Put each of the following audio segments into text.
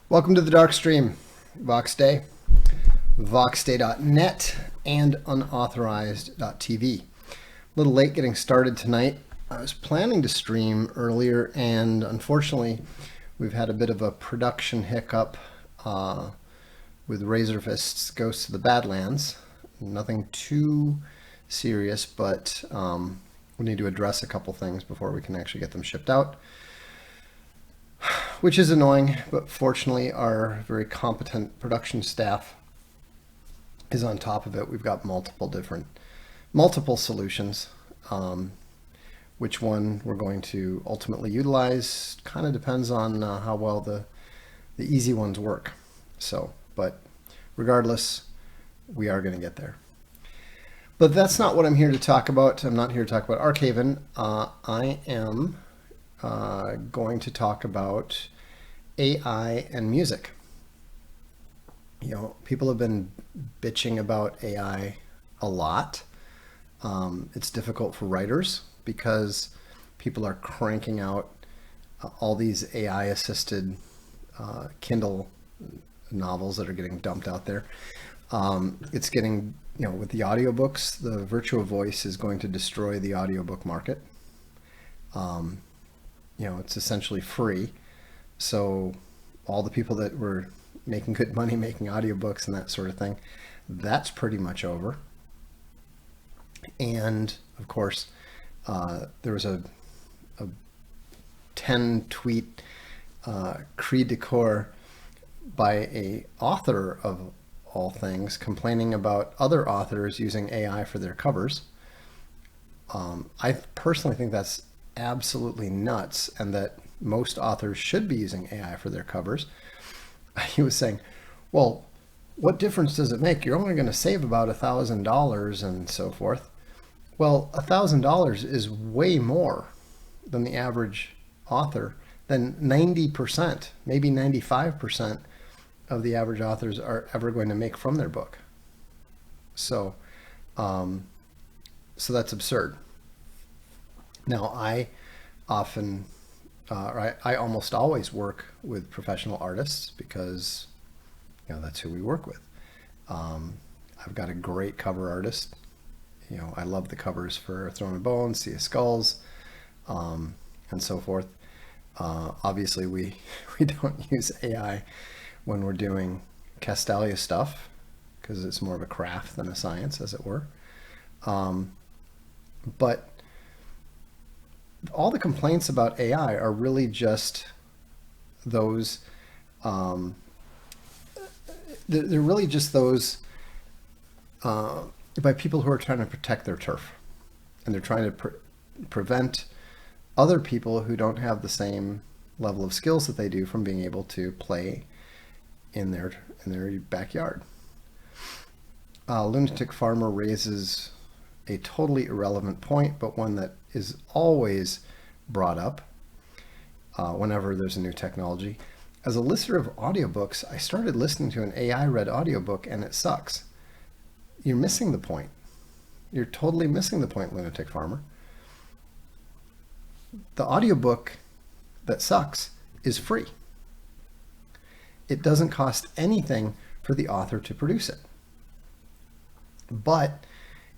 Welcome to the Darkstream, Vox Day, voxday.net, and unauthorized.tv. A little late getting started tonight. I was planning to stream earlier, and unfortunately, we've had a bit of a production hiccup with Razorfist's Ghosts of the Badlands. Nothing too serious, but we need to address a couple things before we can actually get them shipped out. Which is annoying, but fortunately our very competent production staff is on top of it. We've got multiple solutions. Which one we're going to ultimately utilize kind of depends on how well the easy ones work. So, but regardless, we are going to get there. But that's not what I'm here to talk about. I'm not here to talk about Archaven. I am going to talk about AI and music. You know, people have been bitching about AI a lot. It's difficult for writers because people are cranking out all these AI assisted Kindle novels that are getting dumped out there. It's getting, you know, with the audiobooks, the virtual voice is going to destroy the audiobook market. You know, it's essentially free. So all the people that were making good money making audiobooks and that sort of thing, that's pretty much over. And of course, there was a 10 tweet cri de coeur by a author of all things complaining about other authors using AI for their covers. I personally think that's absolutely nuts, and that most authors should be using AI for their covers. He was saying, well, what difference does it make? You're only going to save about $1,000 and so forth. Well, $1,000 is way more than the average author, than 90%, maybe 95% of the average authors are ever going to make from their book. So, so that's absurd. Now, I often, I almost always work with professional artists because, you know, that's who we work with. I've got a great cover artist. You know, I love the covers for Throne of Bones, Sea of Skulls, and so forth. Obviously, we don't use AI when we're doing Castalia stuff because it's more of a craft than a science, as it were. But all the complaints about AI are really just those, they're really just those by people who are trying to protect their turf. And they're trying to prevent other people who don't have the same level of skills that they do from being able to play in their backyard. Lunatic Farmer raises a totally irrelevant point, but one that is always brought up whenever there's a new technology. As a listener of audiobooks, I started listening to an AI-read audiobook and it sucks. You're missing the point. You're totally missing the point, Lunatic Farmer. The audiobook that sucks is free. It doesn't cost anything for the author to produce it. But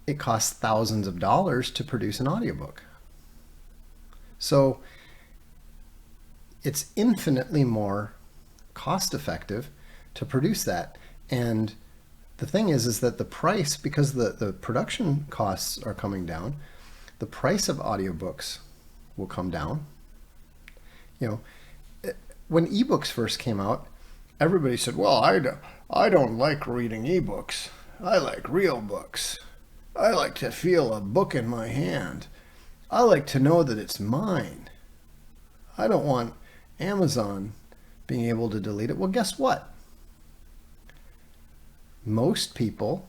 it costs thousands of dollars to produce an audiobook. So it's infinitely more cost effective to produce that. And the thing is that the price, because the production costs are coming down, the price of audiobooks will come down. You know, when ebooks first came out, everybody said, well, I don't like reading ebooks. I like real books. I like to feel a book in my hand. I like to know that it's mine. I don't want Amazon being able to delete it. Well, guess what? most people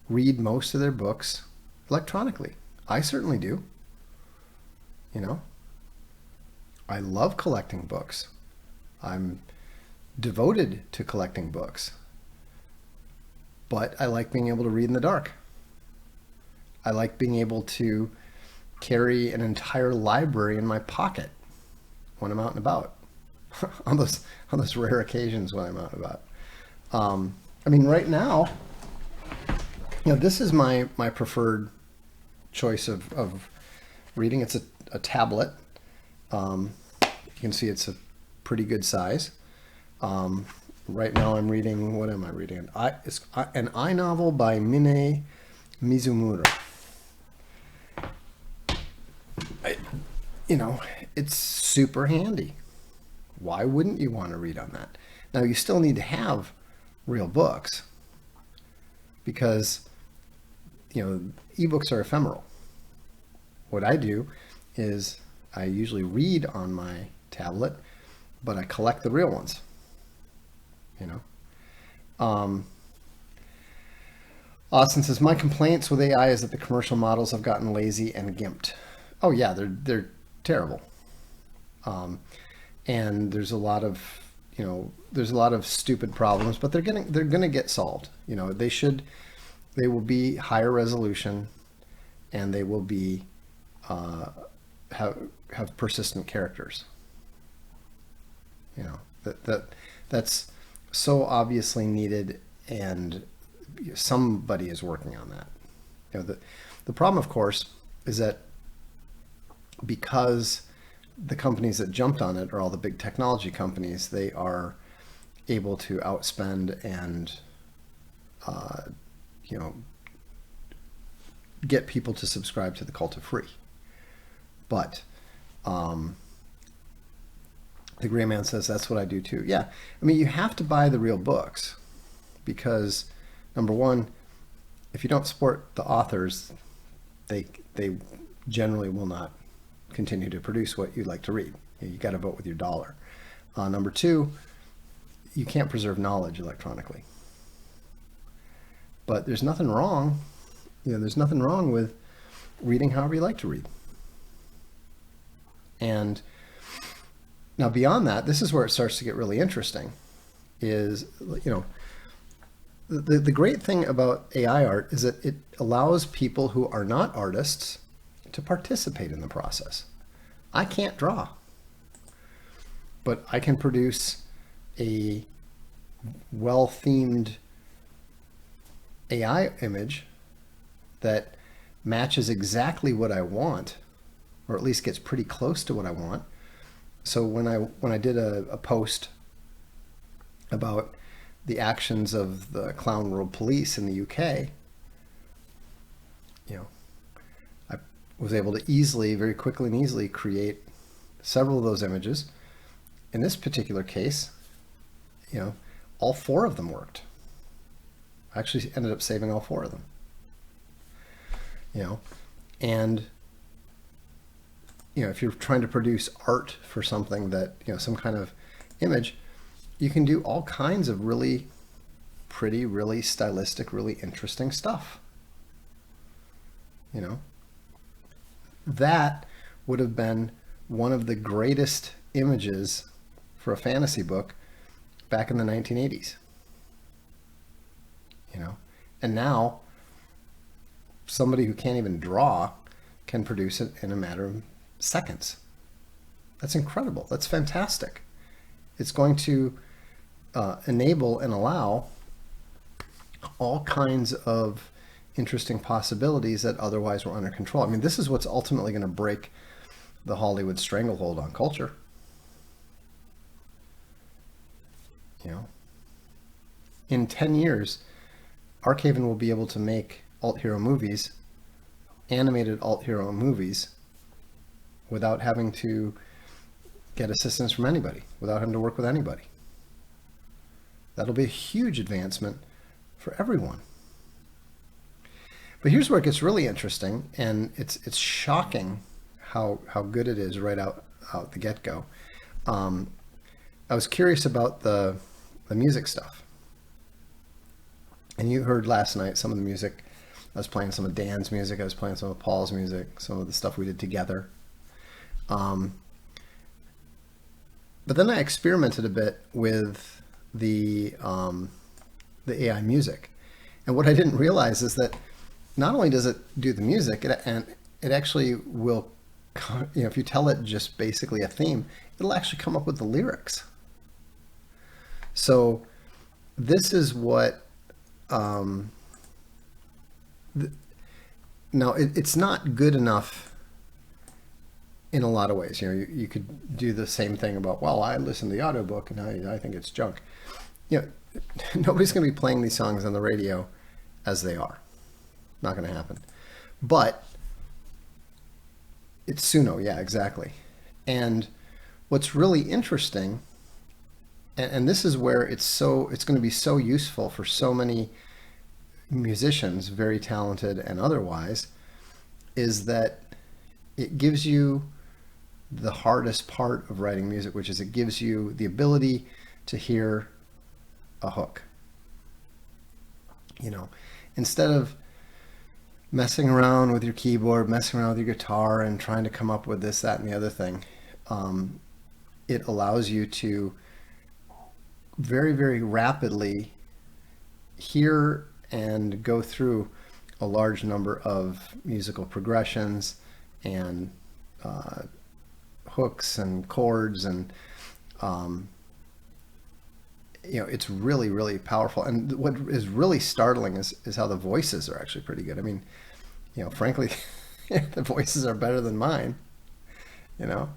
read most of their books electronically. I certainly do. You know, I love collecting books. I'm devoted to collecting books. But I like being able to read in the dark. I like being able to carry an entire library in my pocket when I'm out and about. on those rare occasions when I'm out and about. I mean, right now, this is my preferred choice of reading. It's a tablet. You can see it's a pretty good size. Right now I'm reading, what am I reading? It's an I-novel by Mine Mizumura. It's super handy. Why wouldn't you want to read on that? Now, you still need to have real books because, ebooks are ephemeral. What I do is I usually read on my tablet, but I collect the real ones. Austin says, my complaints with AI is that the commercial models have gotten lazy and gimped. Oh yeah, they're terrible. And there's a lot of stupid problems, but they're gonna get solved. They will be higher resolution, and they will be have persistent characters. That's so obviously needed, and somebody is working on that. The problem, of course, is that because the companies that jumped on it are all the big technology companies, they are able to outspend and get people to subscribe to the cult of free. But the gray man says, that's what I do too. Yeah, I mean, you have to buy the real books because, number one, if you don't support the authors, they generally will not continue to produce what you'd like to read. You got to vote with your dollar. Number two, you can't preserve knowledge electronically. But there's nothing wrong. There's nothing wrong with reading however you like to read. And now beyond that, this is where it starts to get really interesting. Is the great thing about AI art is that it allows people who are not artists to participate in the process. I can't draw, but I can produce a well-themed AI image that matches exactly what I want, or at least gets pretty close to what I want. So when I did a post about the actions of the Clown World Police in the UK, I was able to very quickly and easily create several of those images. In this particular case, all four of them worked. I actually ended up saving all four of them. And if you're trying to produce art for something that, some kind of image, you can do all kinds of really pretty, really stylistic, really interesting stuff. That would have been one of the greatest images for a fantasy book back in the 1980s. And now somebody who can't even draw can produce it in a matter of seconds. That's incredible. That's fantastic. It's going to enable and allow all kinds of interesting possibilities that otherwise were under control. I mean, this is what's ultimately going to break the Hollywood stranglehold on culture. In 10 years, Archaven will be able to make alt-hero movies, animated alt-hero movies, without having to get assistance from anybody, without having to work with anybody. That'll be a huge advancement for everyone. But here's where it gets really interesting, and it's shocking how good it is right out the get-go. I was curious about the music stuff. And you heard last night some of the music. I was playing some of Dan's music. I was playing some of Paul's music, some of the stuff we did together. But then I experimented a bit with the AI music. And what I didn't realize is that not only does it do the music, and it actually will, if you tell it just basically a theme, it'll actually come up with the lyrics. So this is what, now it's not good enough in a lot of ways. You could do the same thing about, well, I listened to the audiobook and I think it's junk. Nobody's going to be playing these songs on the radio as they are. Not going to happen. But it's Suno, yeah, exactly. And what's really interesting, and this is where it's going to be so useful for so many musicians, very talented and otherwise, is that it gives you the hardest part of writing music, which is it gives you the ability to hear a hook. Instead of messing around with your keyboard, messing around with your guitar and trying to come up with this, that, and the other thing, it allows you to very, very rapidly hear and go through a large number of musical progressions and hooks and chords, and it's really, really powerful. And what is really startling is how the voices are actually pretty good. I mean, frankly, the voices are better than mine, and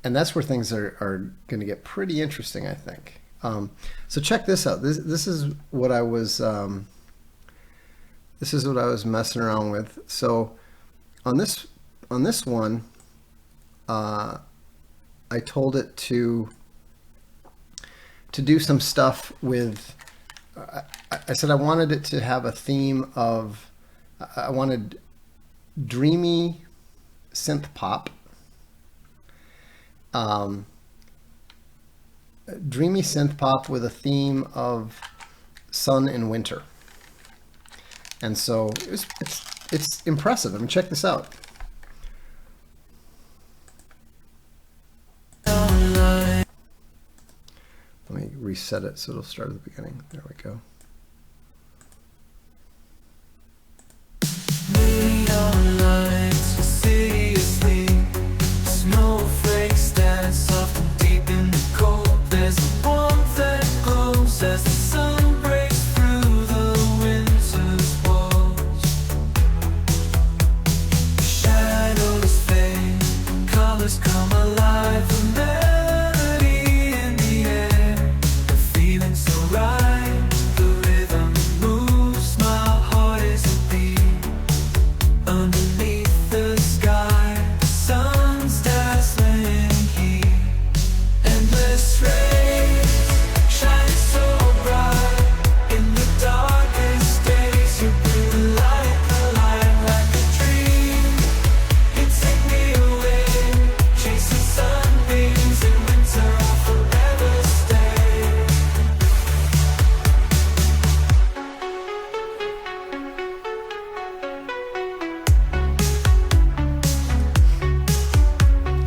that's where things are going to get pretty interesting, I think. So check this out. This is what I was messing around with. So on this one, I told it to do some stuff with. I said I wanted it to have a theme of. I wanted dreamy synth pop. Dreamy synth pop with a theme of sun and winter. And so it's impressive. I mean, check this out. Let me reset it so it'll start at the beginning. There we go.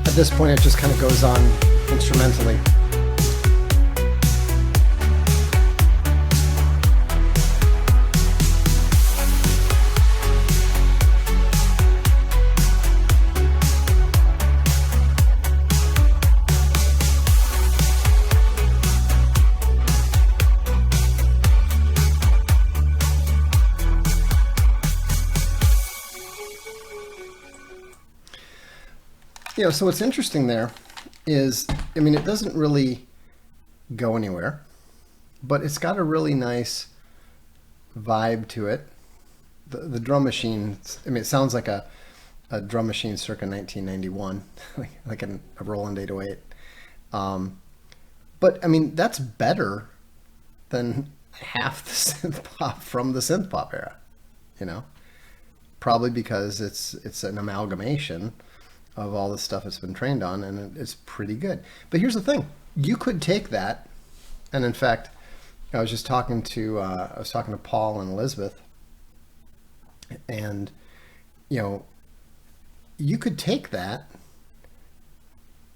At this point, it just kind of goes on instrumentally. So what's interesting there is, I mean, it doesn't really go anywhere, but it's got a really nice vibe to it. The drum machine, I mean, it sounds like a drum machine circa 1991, like a Roland 808. But I mean, that's better than half the synth pop from the synth pop era, probably because it's an amalgamation of all the stuff it's been trained on, and it's pretty good. But here's the thing. You could take that, and in fact, I was just talking to Paul and Elizabeth, and you could take that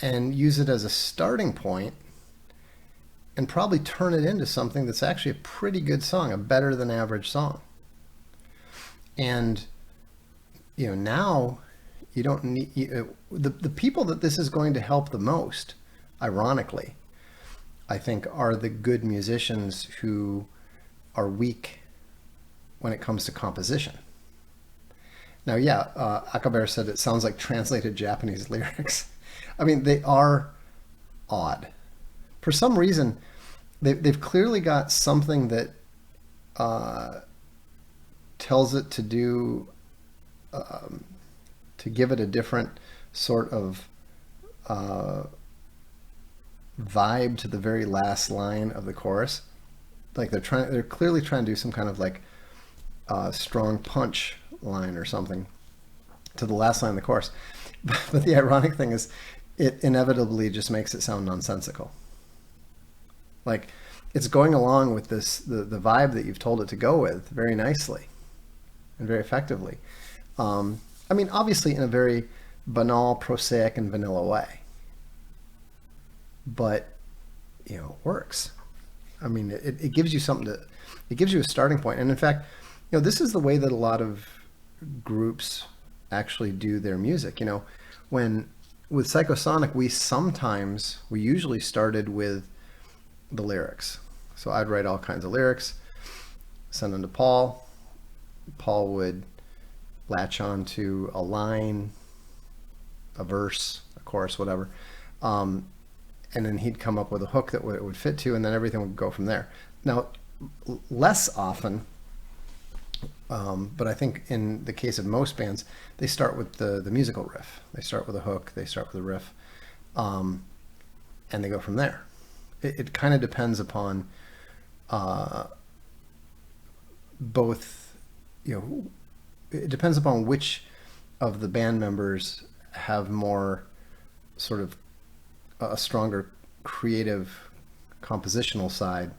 and use it as a starting point and probably turn it into something that's actually a pretty good song, a better than average song. And now you don't need the people that this is going to help the most, ironically, I think, are the good musicians who are weak when it comes to composition. Now, Akaber said it sounds like translated Japanese lyrics. I mean, they are odd. For some reason, they've clearly got something that tells it to do, to give it a different sort of vibe to the very last line of the chorus. Like they're clearly trying to do some kind of like strong punch line or something to the last line of the chorus. But the ironic thing is it inevitably just makes it sound nonsensical. Like it's going along with this the vibe that you've told it to go with very nicely and very effectively. I mean, obviously in a very banal, prosaic, and vanilla way. But it works. I mean, it gives you something it gives you a starting point. And in fact, this is the way that a lot of groups actually do their music. When with Psychosonic, we usually started with the lyrics. So I'd write all kinds of lyrics, send them to Paul. Paul would latch on to a line, a verse, a chorus, whatever. And then he'd come up with a hook that it would fit to, and then everything would go from there. Now, less often, but I think in the case of most bands, they start with the musical riff. They start with a hook, they start with a riff, and they go from there. It kind of depends upon both, it depends upon which of the band members have more sort of a stronger creative compositional side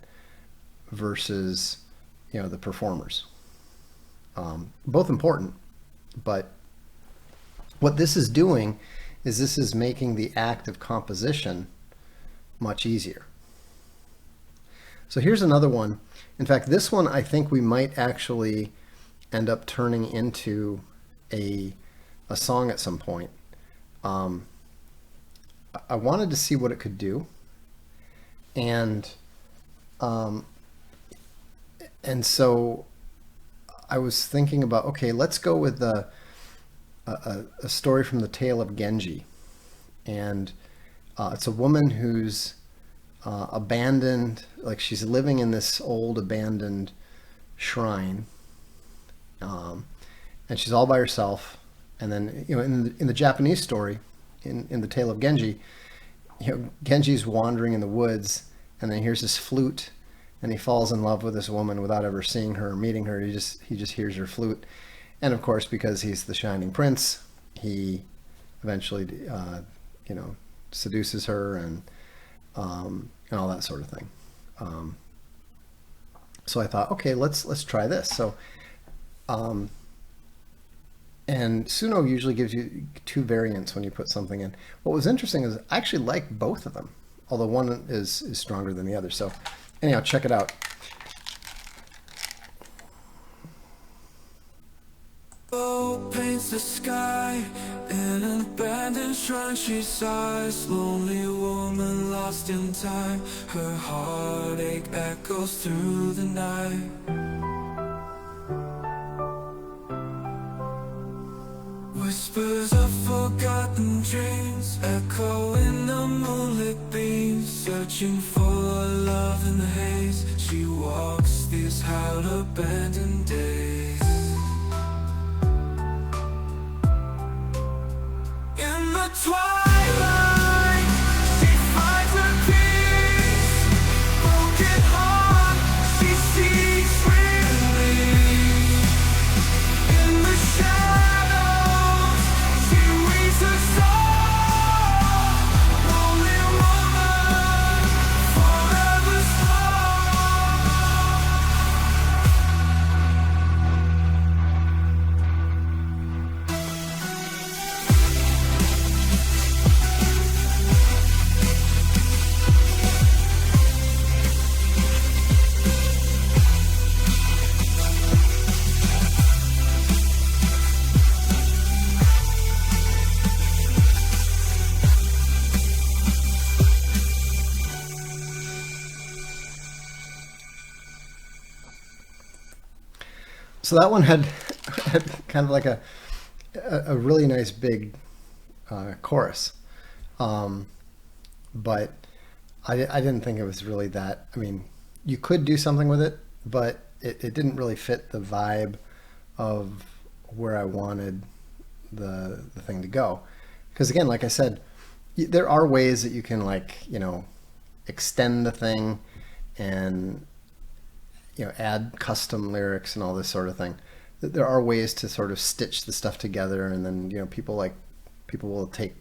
versus the performers. Both important, but what this is doing is this is making the act of composition much easier. So here's another one. In fact, this one I think we might actually end up turning into a song at some point. I wanted to see what it could do, and so I was thinking about, okay, let's go with a story from the Tale of Genji, and it's a woman who's abandoned, like she's living in this old abandoned shrine, and she's all by herself. And then in the Japanese story, in the Tale of Genji, Genji's wandering in the woods, and then he hears this flute, and he falls in love with this woman without ever seeing her or meeting her. He just hears her flute, and of course, because he's the Shining Prince, he eventually seduces her and all that sort of thing. So I thought, okay, let's try this. So and Suno usually gives you two variants when you put something in. What was interesting is I actually like both of them, although one is stronger than the other. So anyhow, check it out. Paints the sky in an abandoned shrine. She sighs, lonely woman lost in time. Her heartache echoes through the night. Whispers of forgotten dreams echo in the moonlit beams, searching for love in the haze. She walks these howled abandoned days. In the twilight, she finds her peace. Broken heart, she seeks relief. In the shadows, she reads her soul. Lonely woman, forever strong. So that one had kind of like a really nice big chorus, um, but I didn't think it was really that. I mean, you could do something with it, but it didn't really fit the vibe of where I wanted the thing to go. Because again, like I said, there are ways that you can, like, extend the thing and add custom lyrics and all this sort of thing. There are ways to sort of stitch the stuff together, and then people will take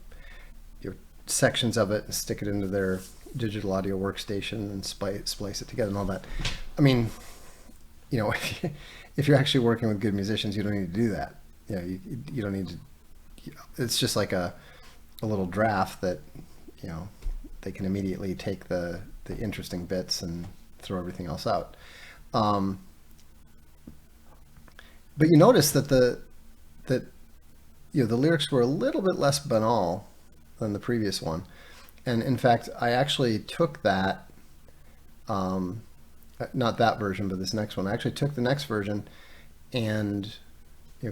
sections of it and stick it into their digital audio workstation and splice it together and all that. I mean, if you're actually working with good musicians, you don't need to do that. You don't need to. It's just like a little draft that they can immediately take the interesting bits and throw everything else out. But you notice that the lyrics were a little bit less banal than the previous one, and in fact, I actually took that, not that version, but this next one. I actually took the next version and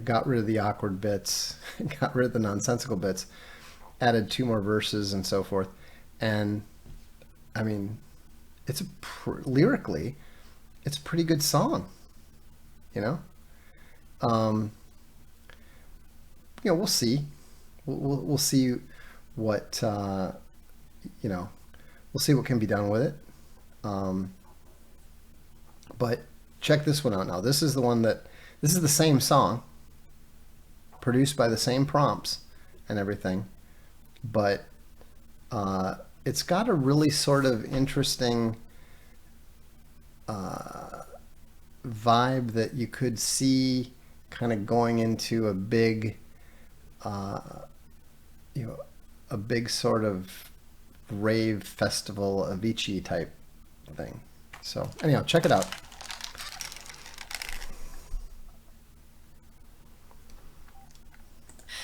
got rid of the awkward bits, got rid of the nonsensical bits, added 2 more verses and so forth, and I mean, it's lyrically, it's a pretty good song, we'll see. We'll see what we'll see what can be done with it. But check this one out now. This is the same song, produced by the same prompts and everything, but it's got a really sort of interesting vibe that you could see kind of going into a big sort of rave festival, Avicii type thing. So anyhow, check it out.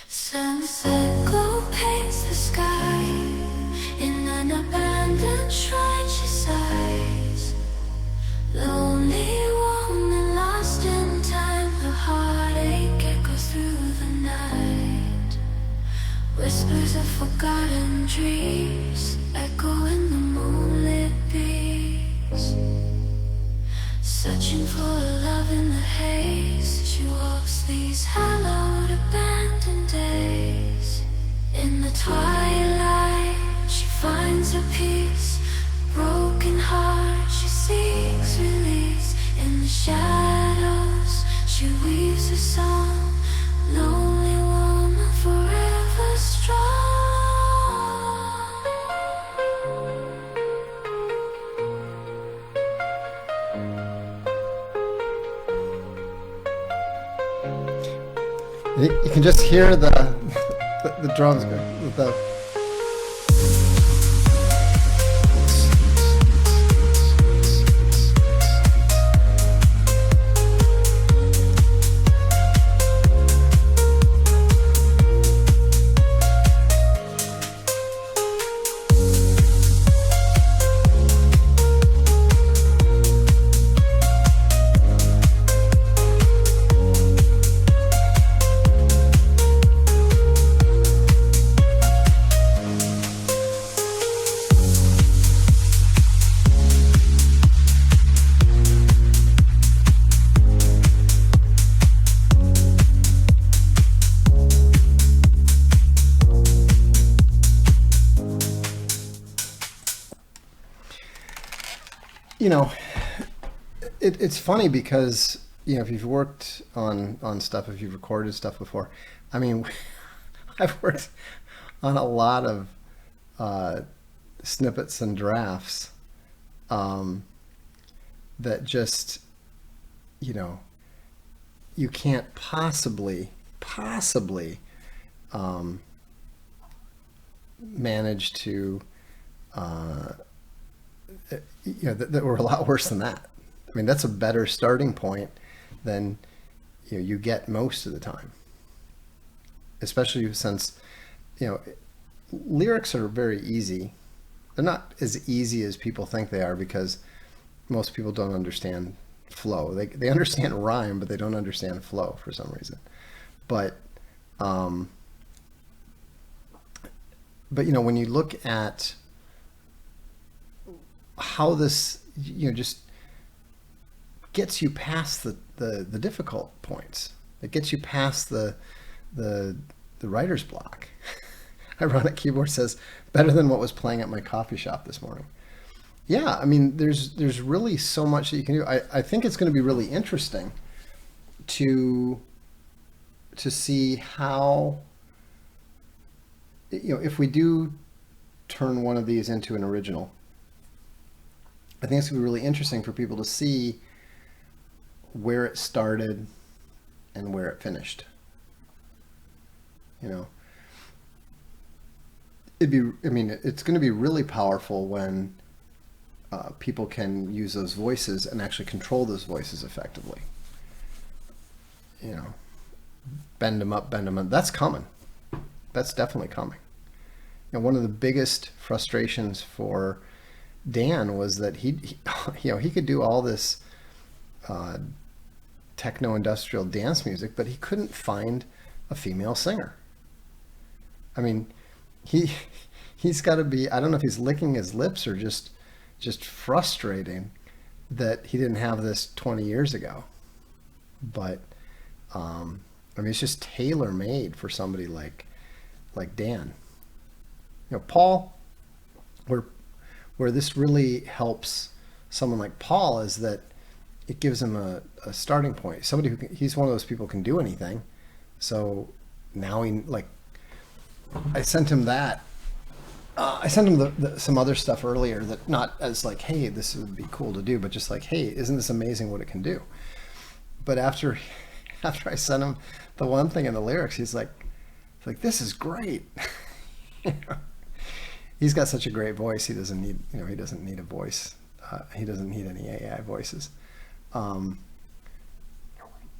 Sunset glow paints the sky. In an abandoned shrine she sighs. Lonely woman lost in time. Her heartache echoes through the night. Whispers of forgotten dreams echo in the moonlit breeze. Searching for love in the haze, she walks these hallowed abandoned days. In the twilight she finds her peace. Broken heart she seeks release. In the shadows she weaves a song. Lonely woman forever strong. You can just hear the drums go. It's funny because if you've worked on stuff, if you've recorded stuff before, I mean, I've worked on a lot of snippets and drafts that just you can't possibly manage to that were a lot worse than that. I mean, that's a better starting point than you get most of the time, especially since lyrics are very easy. They're not as easy as people think they are because most people don't understand flow. They understand rhyme, but they don't understand flow for some reason. But when you look at how this just gets you past the difficult points, it gets you past the writer's block. Ironic Keyboard says, better than what was playing at my coffee shop this morning. Yeah, I mean, there's really so much that you can do. I think it's going to be really interesting to see how, if we do turn one of these into an original, I think it's going to be really interesting for people to see where it started and where it finished. It's going to be really powerful when people can use those voices and actually control those voices effectively. Bend them up, bend them up. That's coming. That's definitely coming. One of the biggest frustrations for Dan was that he could do all this techno-industrial dance music, but he couldn't find a female singer. I mean, he's got to be, I don't know if he's licking his lips or just frustrating that he didn't have this 20 years ago. But it's just tailor-made for somebody like Dan. Paul, where this really helps someone like Paul is that it gives him a starting point. Somebody he's one of those people who can do anything. So now I sent him that. I sent him some other stuff earlier that not as like, hey, this would be cool to do, but just like, hey, isn't this amazing what it can do? But after I sent him the one thing in the lyrics, he's like, this is great. He's got such a great voice. He doesn't need, he doesn't need a voice. He doesn't need any AI voices.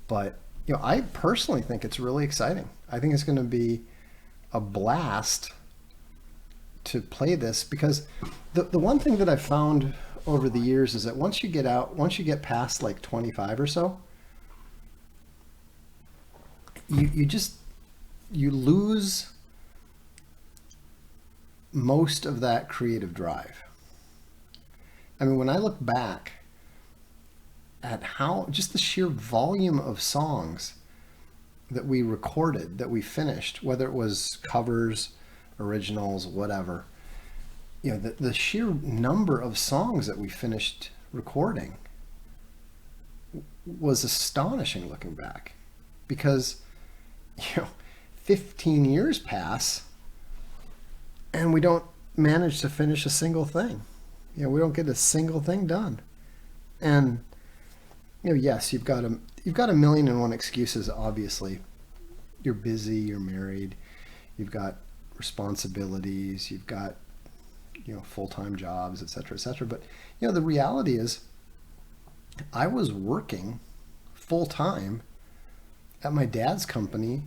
But I personally think it's really exciting. I think it's going to be a blast to play this, because the one thing that I've found over the years is that once you get past like 25 or so, you lose most of that creative drive. I mean, when I look back at how just the sheer volume of songs that we recorded, that we finished, whether it was covers, originals, whatever, the sheer number of songs that we finished recording was astonishing looking back, because 15 years pass and we don't manage to finish a single thing. We don't get a single thing done. And yes, you've got a million and one excuses. Obviously, you're busy, you're married, you've got responsibilities, you've got full-time jobs, etc., etc. But the reality is, I was working full-time at my dad's company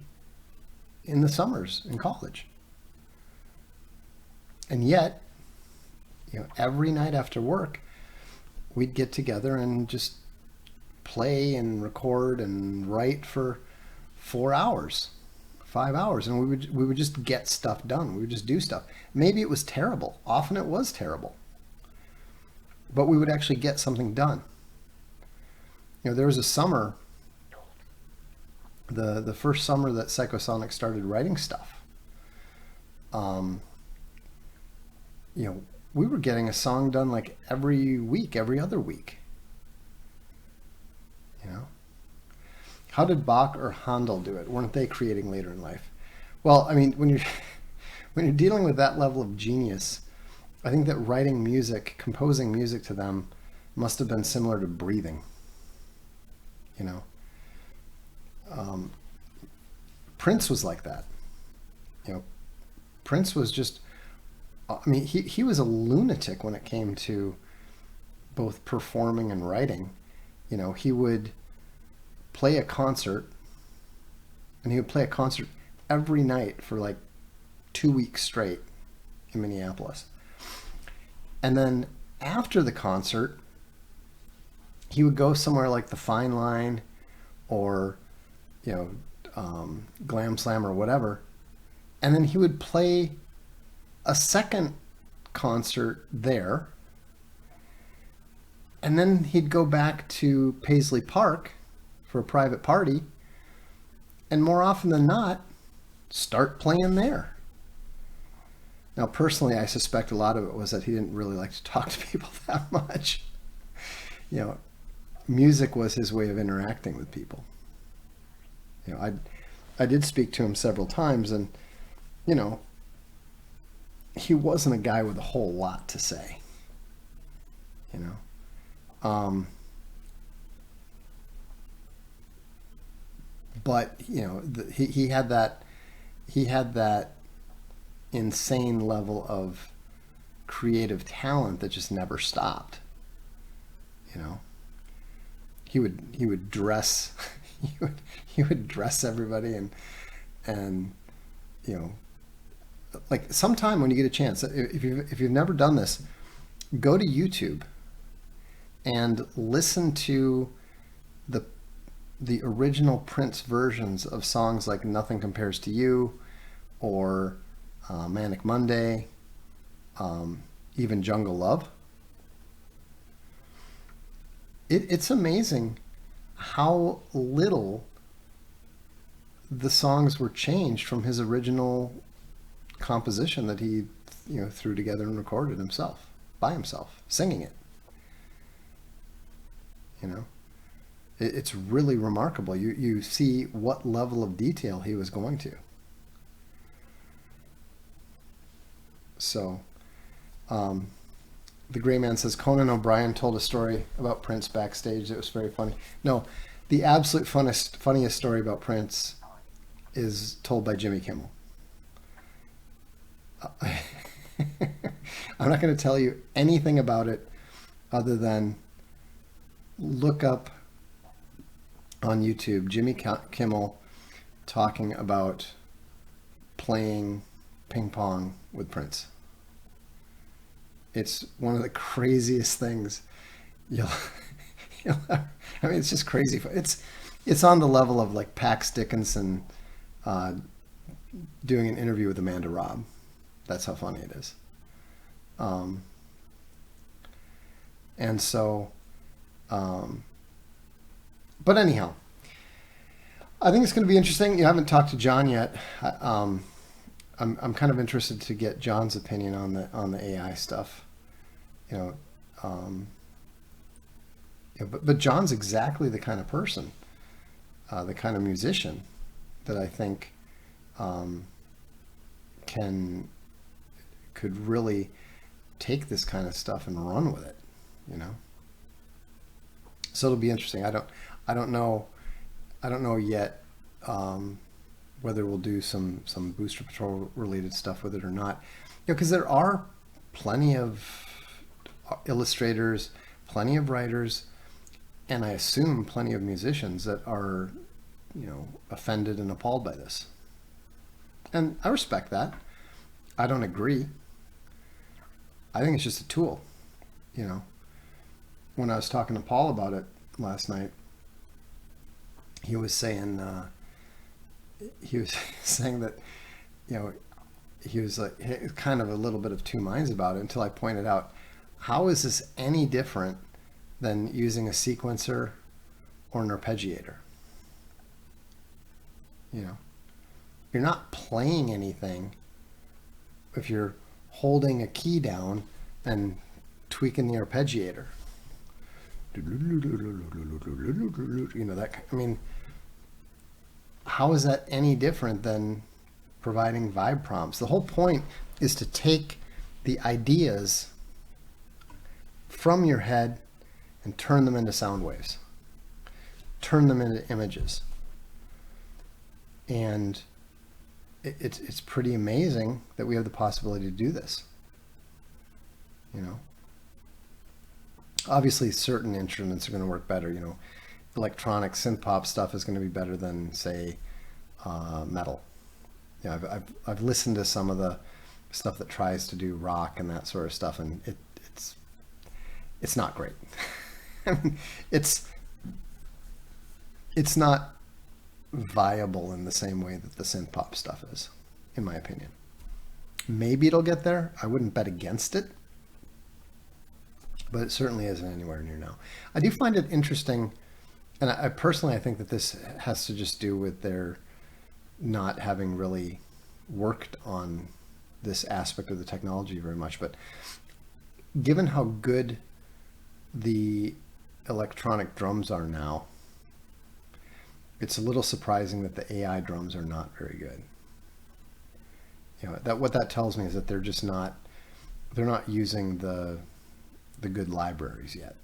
in the summers in college, and yet every night after work we'd get together and just play and record and write for 4 hours, 5 hours, and we would just get stuff done. We would just do stuff. Maybe it was terrible. Often it was terrible, but we would actually get something done. There was a summer, the first summer that Cybersonics started writing stuff. We were getting a song done like every week, every other week. How did Bach or Handel do it? Weren't they creating later in life? Well, I mean, when you're dealing with that level of genius, I think that writing music, composing music to them, must have been similar to breathing. Prince was like that. Prince was just, he was a lunatic when it came to both performing and writing. He would play a concert, and he would play a concert every night for like 2 weeks straight in Minneapolis. And then after the concert, he would go somewhere like the Fine Line or, you know, Glam Slam or whatever, and then he would play a second concert there, and then he'd go back to Paisley Park for a private party, and more often than not, start playing there. Now, personally, I suspect a lot of it was that he didn't really like to talk to people that much. You know, music was his way of interacting with people. You know, I did speak to him several times, and, you know, he wasn't a guy with a whole lot to say. You know, but you know, he had that insane level of creative talent that just never stopped. You know, he would dress he would dress everybody, and you know, like sometime when you get a chance, if you've never done this, go to YouTube and listen to the original Prince versions of songs like Nothing Compares to You, or Manic Monday, even Jungle Love. It's amazing how little the songs were changed from his original composition that he, you know, threw together and recorded himself, by himself, singing it. You know, it's really remarkable. You see what level of detail he was going to. So, the Gray Man says Conan O'Brien told a story about Prince backstage that was very funny. No, the absolute funniest story about Prince is told by Jimmy Kimmel. I'm not going to tell you anything about it other than look up on YouTube Jimmy Kimmel talking about playing ping pong with Prince. It's one of the craziest things you'll I mean, it's just crazy. It's on the level of like Pax Dickinson doing an interview with Amanda Robb. That's how funny it is. And so, but anyhow, I think it's going to be interesting. You haven't talked to John yet. I'm kind of interested to get John's opinion on the AI stuff. You know, but John's exactly the kind of person, the kind of musician that I think could really take this kind of stuff and run with it. You know, so it'll be interesting. I don't know yet whether we'll do some Booster Patrol related stuff with it or not. You know, because there are plenty of illustrators, plenty of writers, and I assume plenty of musicians that are, you know, offended and appalled by this. And I respect that. I don't agree. I think it's just a tool. You know, when I was talking to Paul about it last night, he was saying that, you know, he was like kind of a little bit of two minds about it until I pointed out, how is this any different than using a sequencer or an arpeggiator? You know, you're not playing anything if you're holding a key down and tweaking the arpeggiator. You know, that, I mean, how is that any different than providing vibe prompts? The whole point is to take the ideas from your head and turn them into sound waves, turn them into images. And it's pretty amazing that we have the possibility to do this. You know, obviously certain instruments are going to work better. You know, electronic synth pop stuff is going to be better than, say, metal. Yeah, I've listened to some of the stuff that tries to do rock and that sort of stuff, and it's not great. I mean, it's it's not viable in the same way that the synth pop stuff is, in my opinion. Maybe it'll get there. I wouldn't bet against it, but it certainly isn't anywhere near now. I do find it interesting, and I personally I think that this has to just do with their not having really worked on this aspect of the technology very much. But given how good the electronic drums are now, it's a little surprising that the AI drums are not very good. You know, that what that tells me is that they're not using the good libraries yet.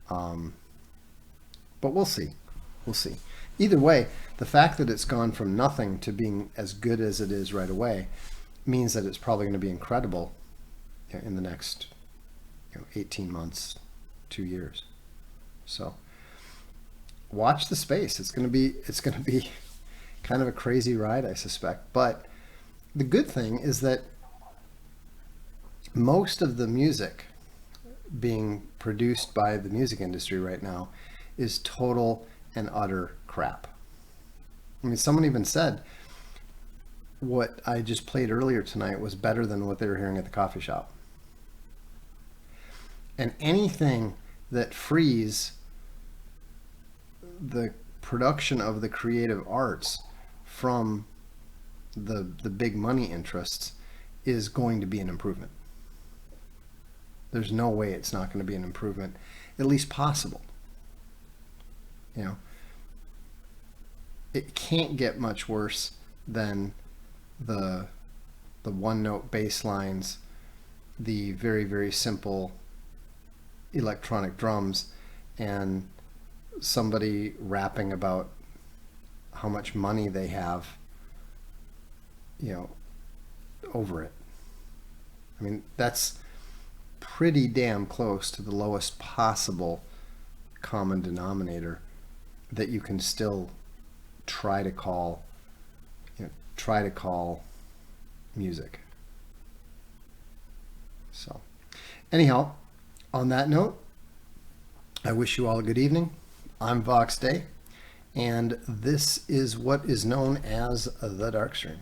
But we'll see. We'll see. Either way, the fact that it's gone from nothing to being as good as it is right away means that it's probably going to be incredible in the next 18 months, 2 years. So watch the space. It's going to be kind of a crazy ride, I suspect. But the good thing is that most of the music being produced by the music industry right now is total and utter crap. I mean, someone even said what I just played earlier tonight was better than what they were hearing at the coffee shop. And anything that frees the production of the creative arts from the big money interests is going to be an improvement. There's no way it's not going to be an improvement, at least possible. You know, it can't get much worse than the one note bass lines, the very, very simple electronic drums, and somebody rapping about how much money they have, over it. I mean, that's pretty damn close to the lowest possible common denominator that you can still try to call music. So anyhow, on that note, I wish you all a good evening. I'm Vox Day, and this is what is known as the Darkstream.